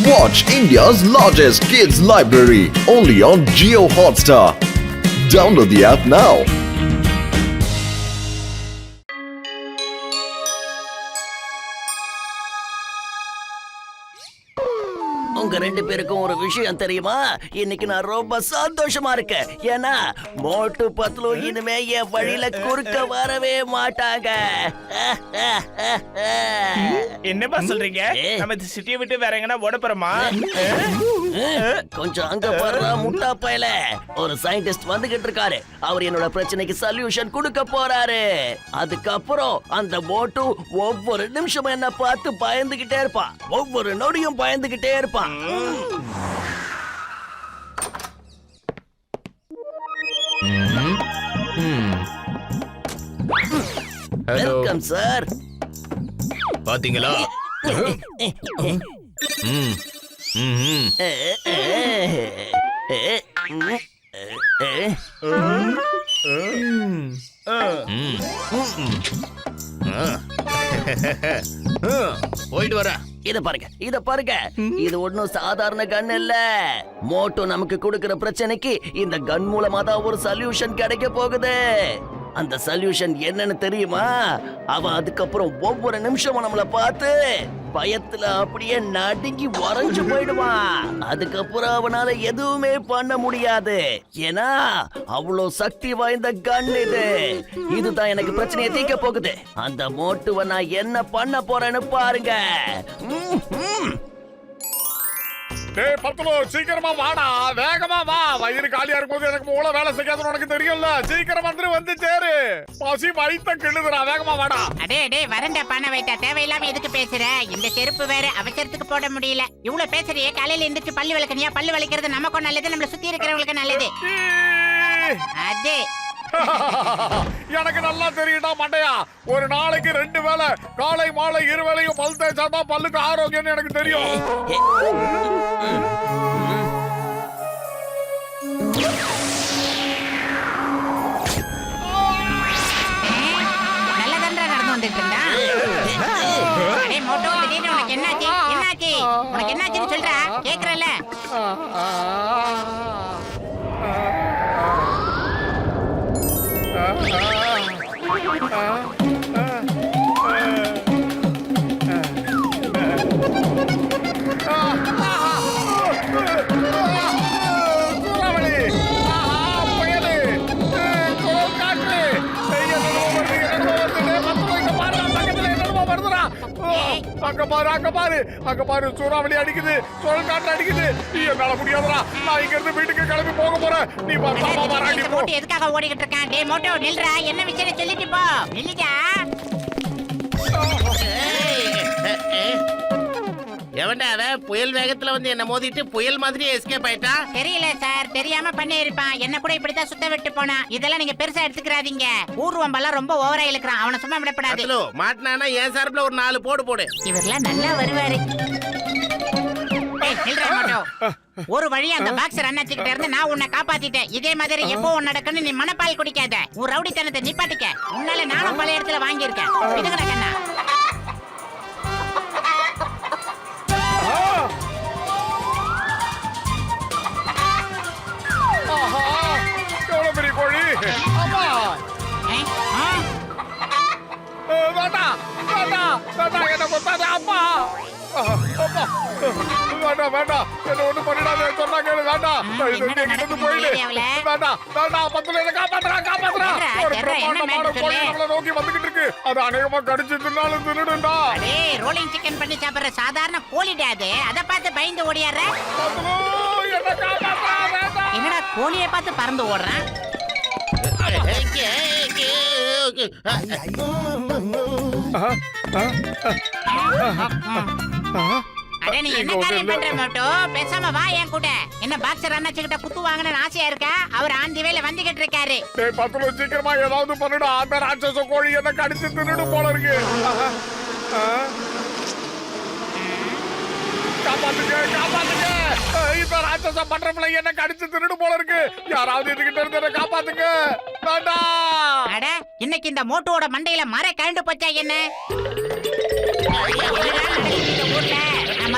Watch India's largest kids library only on Jio Hotstar. Download the app now. உங்க ரெண்டு பேருக்கும் ஒரு விஷயம் தெரியுமா? இன்னைக்கு நான் ரொம்ப சந்தோஷமா இருக்கேன். ஏன்னா மோட்டு பத்லு இனிமே என் வழியில குறுக்க வரவே மாட்டாங்க. என்னப்பா சொல்றீங்க? நம்ம இந்த சிட்டியை விட்டு வேற எங்கனா ஓட போறோமா? கொஞ்சம் அங்க பாரு முட்டா பயல. ஒரு சயின்டிஸ்ட் வந்துகிட்டு இருக்காரு. அவர் என்னோட பிரச்சனைக்கு சொல்யூஷன் கொடுக்க போறாரு. அதுக்கப்புறம் அந்த மோட்டு ஒவ்வொரு நிமிஷமும் என்ன பார்த்து பயந்துகிட்டே இருப்பான். ஒவ்வொரு நொடியும் பயந்துகிட்டே இருப்பான். Welcome sir. பாத்தீங்களா? போயிட்டு வர. இத பாருங்க இது ஒண்ணும் சாதாரண கன் இல்ல. மோட்டோ நமக்கு கொடுக்கிற பிரச்சனைக்கு இந்த கன் மூலமா தான் ஒரு சொல்யூஷன் கிடைக்க போகுது. அந்த சொல்யூஷன் என்னன்னு தெரியுமா? அவன் அதுக்கப்புறம் ஒவ்வொரு நிமிஷமும் நம்மள பார்த்து பயத்துல அப்படியே நடுங்கி உறைஞ்சு போயிடுவான். அதுக்கப்புறம் அவனால எதுவுமே பண்ண முடியாது. ஏன்னா அவ்வளவு சக்தி வாய்ந்த கன் இது. இதுதான் எனக்கு பிரச்சனையை தீர்க்க போகுது. அந்த மோட்டுவை நான் என்ன பண்ண போறேன்னு பாருங்க. டேய் பத்லு, சீக்கிரமா வாடா, வேகமா வா. வயிறு காலியா இருக்கும்போது எனக்கு மூளை வேலை செய்யாதுன்னு உனக்கு தெரியும்ல. சீக்கிரம் வந்து சேரு. பசி வயித்த கிள்ளுதுடா, வேகமா வாடா. அடே வரண்டா பண்ண வைட்டா. தேவையில்லாம எதுக்கு பேசுற? இந்த செருப்பு வேற அவசரத்துக்கு போட முடியல. இவ்வளவு பேசுறியே, காலையில எந்திரிச்சு பல்லு விளக்கணியா? பல்லு விளக்கிறது நமக்கும் நல்லது, நம்மள சுத்தி இருக்கிறவங்களுக்கு நல்லது. அது எனக்கு நல்லா தெரியுடா மண்டையா. ஒரு நாளைக்கு 2 வேளை, காலை மாலை 2 வேளையும் பல் தேய்ச்சாதான் பல்லுக்கு ஆரோக்கியம்னு எனக்கு தெரியும். நல்லதன்றா நடந்து வந்துட்டு இருந்தா. அடே மோட்டோ, திடீர்னு உனக்கு என்னாச்சு? உனக்கு என்னாச்சுன்னு சொல்றா, கேக்குறல? அங்க பாரு சூறாவளி அடிக்குது, சுழல் காற்று அடிக்குது. என்னால முடியாதுடா, நான் இங்க இருந்து வீட்டுக்கு கிளம்பி போக போறேன். நீ மோட்டோ எதுக்காக ஓடிக்கிட்டு இருக்கான்? டேய் மோட்டோ நில்றா, என்ன விஷயம் சொல்லிட்டு போ. நில்லுடா. எவன்டா அவன்? புயல் வேகத்துல வந்து என்ன மோதிட்டு புயல் மாதிரி எஸ்கேப் ஆயிட்டா? தெரியல சார், தெரியாம பண்ணி இருப்பான். என்ன கூட இப்படித்தான் சுத்த விட்டு போனா. இதெல்லாம் நீங்க பெருசா எடுத்துக்கிறாதீங்க. ஊர்வம்பெல்லாம் ரொம்ப ஓவரா இழுக்கிறான். அவனை சும்மா விடப்படாது. மாட்டினானா என் சார்பில் ஒரு 4 போடு. இவரெல்லாம் நல்லா வருவாரு. ஒரு வழியா அந்த பாக்ஸர் அண்ணாச்சிக்கிட்ட இருந்து நான் உன்னை காப்பாத்திட்டேன். இதே மாதிரி எப்போ நடக்குன்னு நீ மனப்பால் குடிக்காத. ஒரு ரவுடித்தனத்தை நிப்பாட்டிக்க. உன்னால நானும் பல இடத்துல வாங்கியிருக்கேன். இதுங்கடா கண்ணா. கோழி அம்மா என்ன கொத்தாத அம்மா. வேண்டாம் என்ன ஒண்ணு பண்ணிடாத சொன்னா கேளு. வேண்டாம் போயிடு. வேண்டாம் பத்துல காப்பாத்துறா. ஒரு பிரமாண்டமான கோழி நம்மள நோக்கி வந்துகிட்டு இருக்கு. அது அநேகமா கடிச்சு தின்னாலும் தின்னுடுண்டா. ரோலிங் சிக்கன் பண்ணி சாப்பிடுற சாதாரண கோழிடா அது. அதை பார்த்து பயந்து ஓடியார. என்னடா கோழியை பார்த்து பறந்து ஓடுறான்? அட நீ என்ன காரியம் பண்ற மோட்டோ? பேசாம வா என் கூட. என்ன பாக்ஸர் அண்ணாச்சிக்கிட்ட குத்து வாங்கணும்னு ஆசையா இருக்கா? அவர் ஆன் தி வேல வந்துகிட்டு இருக்காரு. டேய் பத்லு, சீக்கிரமா ஏதாவது பண்ணுடா. அந்த ராட்சச கோழி என்ன கடிச்சு தின்னுடு போல இருக்கு. காப்பாத்துங்க. இந்த ராட்சச பட்டர்ஃப்ளை என்ன கடிச்சு தின்னுடு போல இருக்கு. யாராவது இதுகிட்ட இருந்து காப்பாத்துங்க. அட இன்னைக்கு இந்த மோட்டோட மண்டையில மர கழண்டு போச்சா என்ன?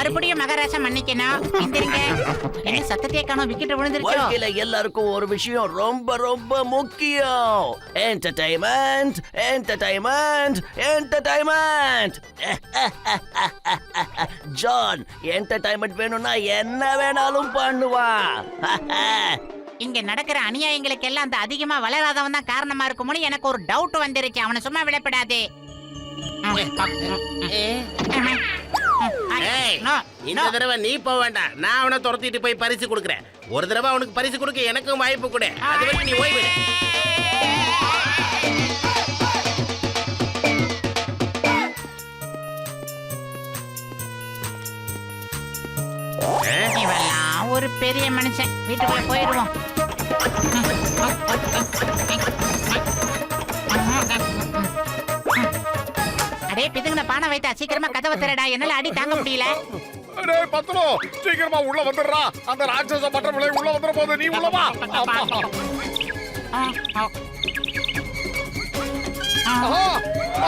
மறுபடியும் மகாராஜா மன்னிக்கணும். எந்திரிங்க. என்ன சத்தத்தையே காணோம், விக்கெட் விழுந்துருச்சோ? வாழ்க்கையில எல்லாருக்கும் ஒரு விஷயம் ரொம்ப ரொம்ப முக்கியம். Entertainment, entertainment, entertainment. John entertainment வேணும்னா என்ன வேணாலும் பண்ணுவான். இங்க நடக்கிற அநியாயங்களுக்கு எல்லாம் அந்த அதிகமா வளராதவன் தான் காரணமா இருக்குமோன்னு எனக்கு ஒரு டவுட் வந்துருச்சு. அவனை சும்மா விடப்படாது. ஏய், இந்த தடவை நீ போக வேண்டாம். நான் அவனை துரத்திட்டு போய் பரிசு கொடுக்குறேன். ஒரு தடவை அவனுக்கு பரிசு கொடுக்க எனக்கும் வாய்ப்பு கொடு. அது வரைக்கும் நீ ஓய்வு. இவெல்லாம் ஒரு பெரிய மனுஷன். வீட்டுக்குள்ள போயிடுவோம். அடே பிதுங்கின பானை வைத்தா, சீக்கிரமா கதவை திறடா. என்னால அடி தாங்க முடியல. டேய் பத்ரு, சீக்கிரமா உள்ள வந்துடுறா. அந்த ராட்சச பட்டர்ஃப்ளை உள்ள வந்துற போது நீ உள்ள வா. ஆஹா,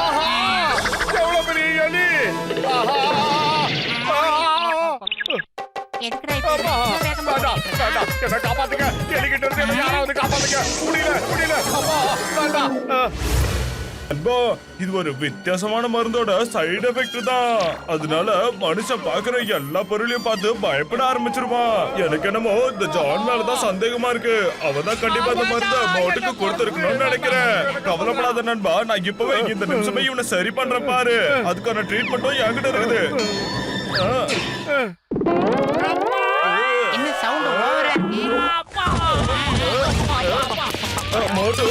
ஆஹா, எவ்வளவு பெரிய எலி. ஆஹா, எதுக்குடா இப்படி ஆமா. வேகமா வேண்டாம், ஓடிட்டு இருக்க? வேண்டாம், என்னை காப்பாத்துங்க. எலிகிட்ட இருந்து என்னை யாராவது காப்பாத்துங்க. முடியல. அம்மா, வேண்டாம். அன்பா, இது ஒரு வித்தியாசமான மருந்தோட சைடு எஃபெக்ட் தான். அதனால மனுஷன் பாக்குற எல்லா பொருளையும் பார்த்து பயப்பட ஆரம்பிச்சிருவான். எனக்கு என்னமோ இந்த ஜான் மேலதான் சந்தேகமா இருக்கு. அவதான் கண்டிப்பா இந்த மருந்த மோட்டுக்கு கொடுத்திருக்கணும்னு நினைக்கிறேன். கவலைப்படாத நண்பா, நான் இப்பவே இந்த நிமிஷமே இவனை சரி பண்றேன் பாரு. அதுக்கான ட்ரீட்மெண்ட்டும் என்கிட்ட இருக்குது. என்ன சவுண்ட் ஓவரா இருக்கு? மோட்டு,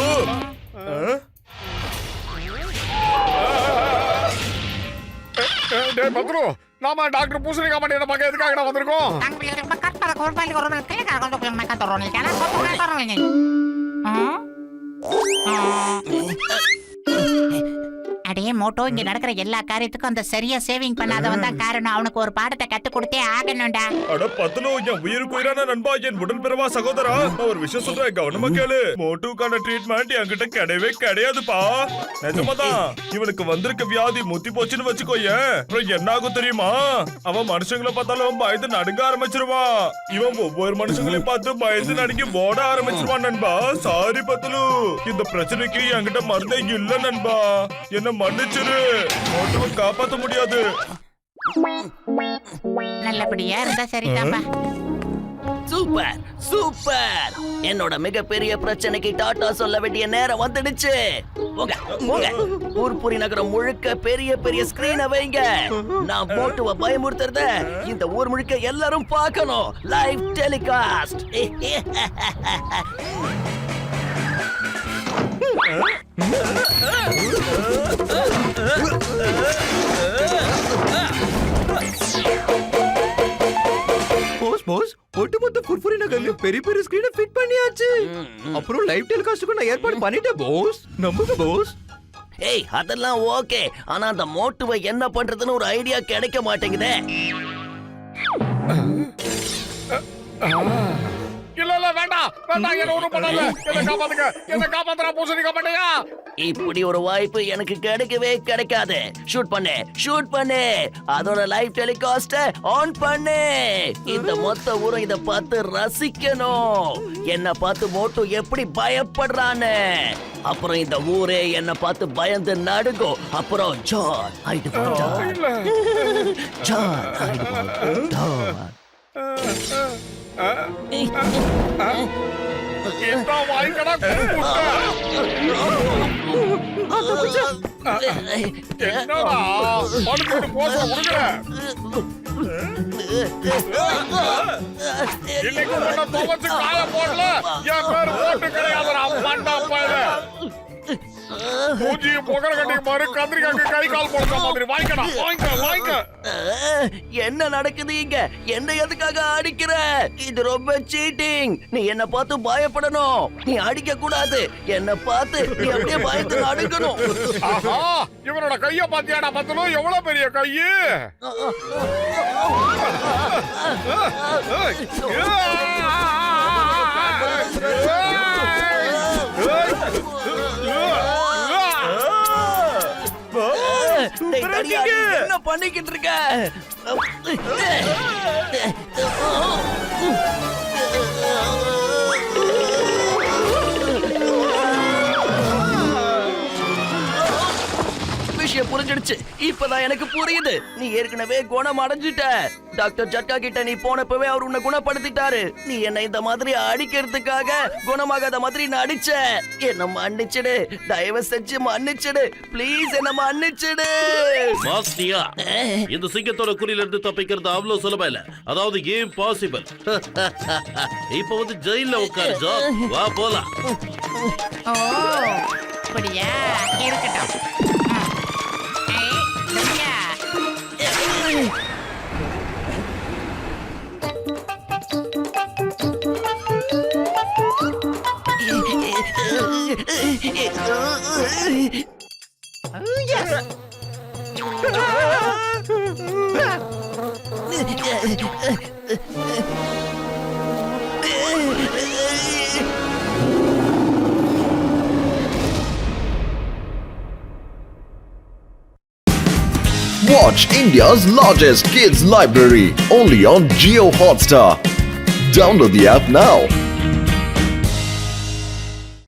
டேய் பத்ரு, நாம டாக்டர் பூசணிக்கா மண்டியனை பார்க்க எதுக்காக வந்திருக்கோம்? அடே மோட்டோ, இங்க நடக்கிற எல்லா காரியத்துக்கும் அந்த சரியா சேவிங் பண்ணாதவன் தான் காரணம். அவனுக்கு ஒரு பாடத்தை கத்து கொடுத்தே ஆகணும்டா. அட பத்லு, என் உயிருக்கு உயிரான நண்பா, என் உடன்பிறவா சகோதரா, நான் ஒரு விஷயம் சொல்றேன், கவனமா கேளு. மோட்டுக்கான ட்ரீட்மெண்ட் என்கிட்ட கிடையவே கிடையாதுப்பா. நிஜமாதான். இவனுக்கு வந்திருக்க வியாதி முத்தி போச்சுன்னு வச்சுக்கோயேன். அப்புறம் என்ன ஆகும் தெரியுமா? அவன் மனுஷங்களை பார்த்தாலும் பயந்து நடுங்க ஆரம்பிச்சிருவான். இவன் ஒவ்வொரு மனுஷங்களையும் பார்த்து பயந்து நடுங்கி ஓட ஆரம்பிச்சிருவான் நண்பா. சாரி பத்லு, இந்த பிரச்சனைக்கு என்கிட்ட மருந்தே இல்ல நண்பா. என்ன மன்னிச்சிரு. மோட்டுவை காப்பாத்த முடியாது. நல்லபடியா இருந்தா சரிதான்பா. Super super. என்னோட மிகப்பெரிய பிரச்சனைக்கு டாடா சொல்ல வேண்டிய நேரம் வந்துடுச்சு. போங்க போங்க. ஊர்புரி நகரம் முழுக்க பெரிய பெரிய ஸ்கிரீனை வைங்க. நான் மோட்டுவை பயமுறுத்துறத இந்த ஊர் முழுக்க எல்லாரும் பார்க்கணும். Live telecast. போஸ் ஒட்டுமொத்த புர்புரி நகர்ல பெரிய பெரிய ஸ்கிரீனை ஃபிட் பண்ணியாச்சு. அப்புறம் லைவ் டெலிகாஸ்டுக்கு நான் ஏற்பாடு பண்ணிட்டேன் போஸ். நம்புங்க போஸ். ஏய், அதெல்லாம் ஓகே. ஆனா அந்த மோட்டுவை என்ன பண்றதுன்னு ஒரு ஐடியா கிடைக்க மாட்டேங்குதே. இல்ல வேண்டாம், என்ன ஒண்ணும் பண்ணல. என்ன காப்பாத்துறா பூசணிக்கா மண்டையா. இப்படி ஒரு வாய்ப்பு எனக்கு கிடைக்கவே கிடைக்காது. ஷூட் பண்ணு. அதோட லைவ் டெலிகாஸ்ட ஆன் பண்ணு. இந்த மொத்த ஊரும் இத பார்த்து ரசிக்கணும். என்ன பார்த்து மோட்டு எப்படி பயப்படுறான்னு. அப்புறம் இந்த ஊரே என்ன பார்த்து பயந்து நடுங்கும். அப்புறம் ஜான் ஆயிடுவான். ஜான் ஆயிடுவான். என்ன வாய்க்கடா என்னடா படுத்துட்டு போச கொடுக்குற. இன்னைக்கு உன்னை துவச்சு காய போடல. என் பேரு போட்டு கிடையாதுடா மண்டா பயல. மூஞ்சி புகழ கட்டி மாதிரி கத்திரிக்காய்க்கு கை கால் போடுற மாதிரி. வாங்கிக்க. என்ன நடக்குது இங்க? என்ன எதுக்காக அடிக்கிற? இது ரொம்ப சீட்டிங். நீ என்ன பார்த்து பயப்படணும். நீ அடிக்க கூடாது. என்ன பார்த்து நீ அப்படியே பயந்து நடுக்கணும். ஆஹா, இவனோட கைய பாத்தியாடா பத்தலு, எவ்வளவு பெரிய கையு. டேய், தடியா, நீ என்ன பண்ணிக்கிட்டு இருக்க? விஷயம் புரிஞ்சிடுச்சு. இப்பதான் எனக்கு புரியுது. நீ ஏற்கனவே குணம் அடைஞ்சிட்ட. டாக்டர் ஜட்கா கிட்ட நீ போனப்பவே அவர் உன்னை குணப்படுத்திட்டாரு. நீ என்ன இந்த மாதிரி அடிக்கிறதுக்காக குணமாகாத மாதிரி நடிச்ச. என்ன மன்னிச்சிடு, தயவு செஞ்சு மன்னிச்சிடு, ப்ளீஸ் என்ன மன்னிச்சிடு. மாஸ்டியா இந்த சிங்கத்தோட குறியில இருந்து தப்பிக்கிறது அவ்வளவு சுலபம் இல்ல. அதாவது இம்பாசிபிள். இப்ப வந்து ஜெயில உட்காரு ஜாக். வா போலாம். ஓ அப்படியா இருக்கட்டும். ஏய், சரியா? Watch India's largest kids library only on Geo Hotstar. Download the app now.